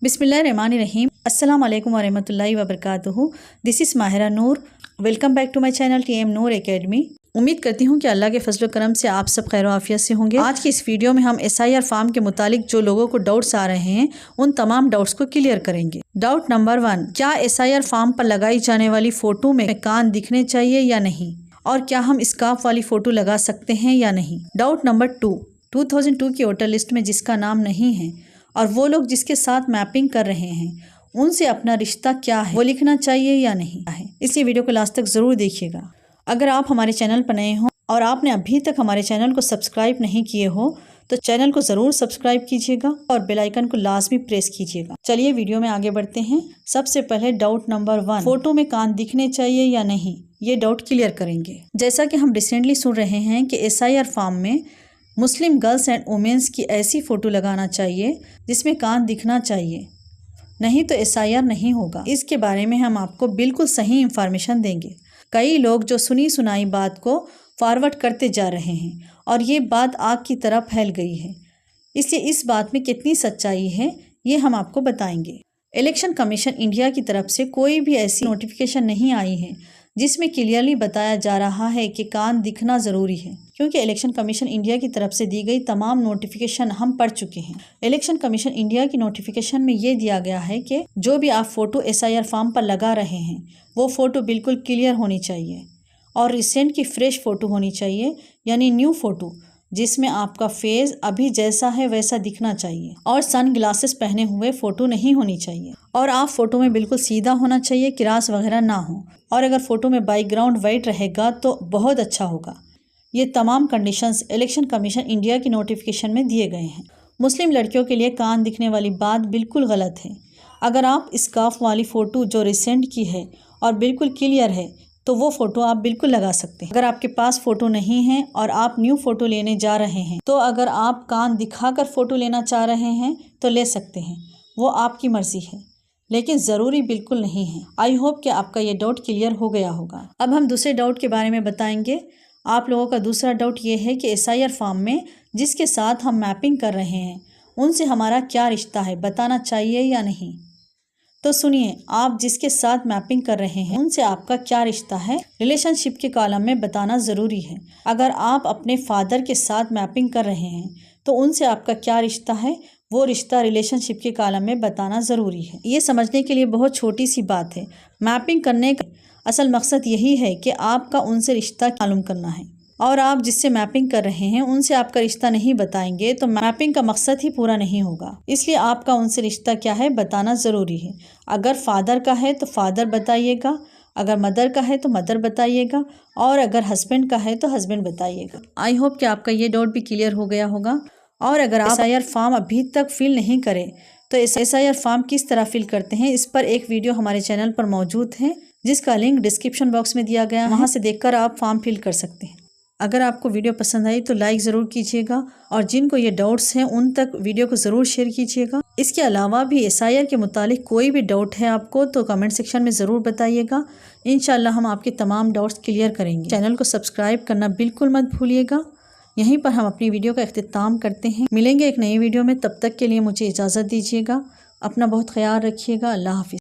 बिस्मिल्लाहिर्रहमानिर्रहीम। अस्सलाम वालेकुम वरहमतुल्लाहि वबरकातुहू। This is Mahira Noor. Welcome back to my channel TM Noor academy. उम्मीद करती हूँ कि अल्लाह के फजल करम से आप सब खैर आफियत से होंगे। आज की इस वीडियो में हम SIR फॉर्म के मुतालिक जो लोगों को डाउट्स आ रहे हैं उन तमाम डाउट्स को क्लियर करेंगे। डाउट नंबर 1, क्या SIR फॉर्म पर लगाई जाने वाली फ़ोटो में कान दिखने चाहिए या नहीं, और क्या हम स्कार्फ वाली फ़ोटो लगा सकते हैं या नहीं। डाउट नंबर 2, 2002 की वोटर लिस्ट में जिसका नाम नहीं है और वो लोग जिसके साथ मैपिंग कर रहे हैं उनसे अपना रिश्ता क्या है वो लिखना चाहिए या नहीं है। इसलिए वीडियो को लास्ट तक ज़रूर देखिएगा। अगर आप हमारे चैनल पर नए हों और आपने अभी तक हमारे चैनल को सब्सक्राइब नहीं किए हो तो चैनल को ज़रूर सब्सक्राइब कीजिएगा और बेल आइकन को लाजमी प्रेस कीजिएगा। चलिए वीडियो में आगे बढ़ते हैं। सबसे पहले डाउट नंबर 1, फ़ोटो में कान दिखने चाहिए या नहीं, ये डाउट क्लियर करेंगे। जैसा कि हम रिसेंटली सुन रहे हैं कि SIR फॉर्म में मुस्लिम गर्ल्स एंड वुमेंस की ऐसी फ़ोटो लगाना चाहिए जिसमें कान दिखना चाहिए, नहीं तो SIR नहीं होगा। इसके बारे में हम आपको बिल्कुल सही इंफॉर्मेशन देंगे। कई लोग जो सुनी सुनाई बात को फॉरवर्ड करते जा रहे हैं और ये बात आग की तरह फैल गई है, इसलिए इस बात में कितनी सच्चाई है ये हम आपको बताएंगे। इलेक्शन कमीशन इंडिया की तरफ से कोई भी ऐसी नोटिफिकेशन नहीं आई है जिसमें क्लियरली बताया जा रहा है कि कान दिखना ज़रूरी है, क्योंकि इलेक्शन कमीशन इंडिया की तरफ से दी गई तमाम नोटिफिकेशन हम पढ़ चुके हैं। इलेक्शन कमीशन इंडिया की नोटिफिकेशन में ये दिया गया है कि जो भी आप फ़ोटो SIR फॉर्म पर लगा रहे हैं वो फ़ोटो बिल्कुल क्लियर होनी चाहिए और रिसेंट की फ्रेश फ़ोटो होनी चाहिए, यानी न्यू फ़ोटो जिसमें आपका फेस अभी जैसा है वैसा दिखना चाहिए, और सन ग्लासेस पहने हुए फ़ोटो नहीं होनी चाहिए, और आप फ़ोटो में बिल्कुल सीधा होना चाहिए, क्रास वगैरह ना हो, और अगर फ़ोटो में बैकग्राउंड वाइट रहेगा तो बहुत अच्छा होगा। ये तमाम कंडीशंस इलेक्शन कमीशन इंडिया की नोटिफिकेशन में दिए गए हैं। मुस्लिम लड़कियों के लिए कान दिखने वाली बात बिल्कुल गलत है। अगर आप स्कार्फ वाली फ़ोटो जो रिसेंट की है और बिल्कुल क्लियर है तो वो फ़ोटो आप बिल्कुल लगा सकते हैं। अगर आपके पास फ़ोटो नहीं है और आप न्यू फ़ोटो लेने जा रहे हैं तो अगर आप कान दिखाकर फ़ोटो लेना चाह रहे हैं तो ले सकते हैं, वो आपकी मर्ज़ी है, लेकिन ज़रूरी बिल्कुल नहीं है। आई होप कि आपका ये डाउट क्लियर हो गया होगा। अब हम दूसरे डाउट के बारे में बताएंगे। आप लोगों का दूसरा डाउट ये है कि SIR फॉर्म में जिसके साथ हम मैपिंग कर रहे हैं उनसे हमारा क्या रिश्ता है, बताना चाहिए या नहीं। तो सुनिए, आप जिसके साथ मैपिंग कर रहे हैं उनसे आपका क्या रिश्ता है रिलेशनशिप के कॉलम में बताना ज़रूरी है। अगर आप अपने फादर के साथ मैपिंग कर रहे हैं तो उनसे आपका क्या रिश्ता है वो रिश्ता रिलेशनशिप के कॉलम में बताना ज़रूरी है। ये समझने के लिए बहुत छोटी सी बात है। मैपिंग करने का असल मकसद यही है कि आपका उनसे रिश्ता मालूम करना है, और आप जिससे मैपिंग कर रहे हैं उनसे आपका रिश्ता नहीं बताएंगे तो मैपिंग का मकसद ही पूरा नहीं होगा। इसलिए आपका उनसे रिश्ता क्या है बताना ज़रूरी है। अगर फादर का है तो फादर बताइएगा, अगर मदर का है तो मदर बताइएगा, और अगर हस्बैंड का है तो हस्बैंड बताइएगा। आई होप कि आपका ये डाउट भी क्लियर हो गया होगा। और अगर आप SIR फॉर्म अभी तक फिल नहीं करें तो SIR फॉर्म किस तरह फिल करते हैं इस पर एक वीडियो हमारे चैनल पर मौजूद है, जिसका लिंक डिस्क्रिप्शन बॉक्स में दिया गया है, वहाँ से देखकर आप फॉर्म फिल कर सकते हैं। अगर आपको वीडियो पसंद आई तो लाइक ज़रूर कीजिएगा, और जिनको ये डाउट्स हैं उन तक वीडियो को ज़रूर शेयर कीजिएगा। इसके अलावा भी SIR के मुतालिक कोई भी डाउट है आपको तो कमेंट सेक्शन में ज़रूर बताइएगा। इंशाल्लाह हम आपके तमाम डाउट्स क्लियर करेंगे। चैनल को सब्सक्राइब करना बिल्कुल मत भूलिएगा। यहीं पर हम अपनी वीडियो का इख्तिताम करते हैं। मिलेंगे एक नई वीडियो में, तब तक के लिए मुझे इजाज़त दीजिएगा। अपना बहुत ख्याल रखिएगा। अल्लाह हाफिज़।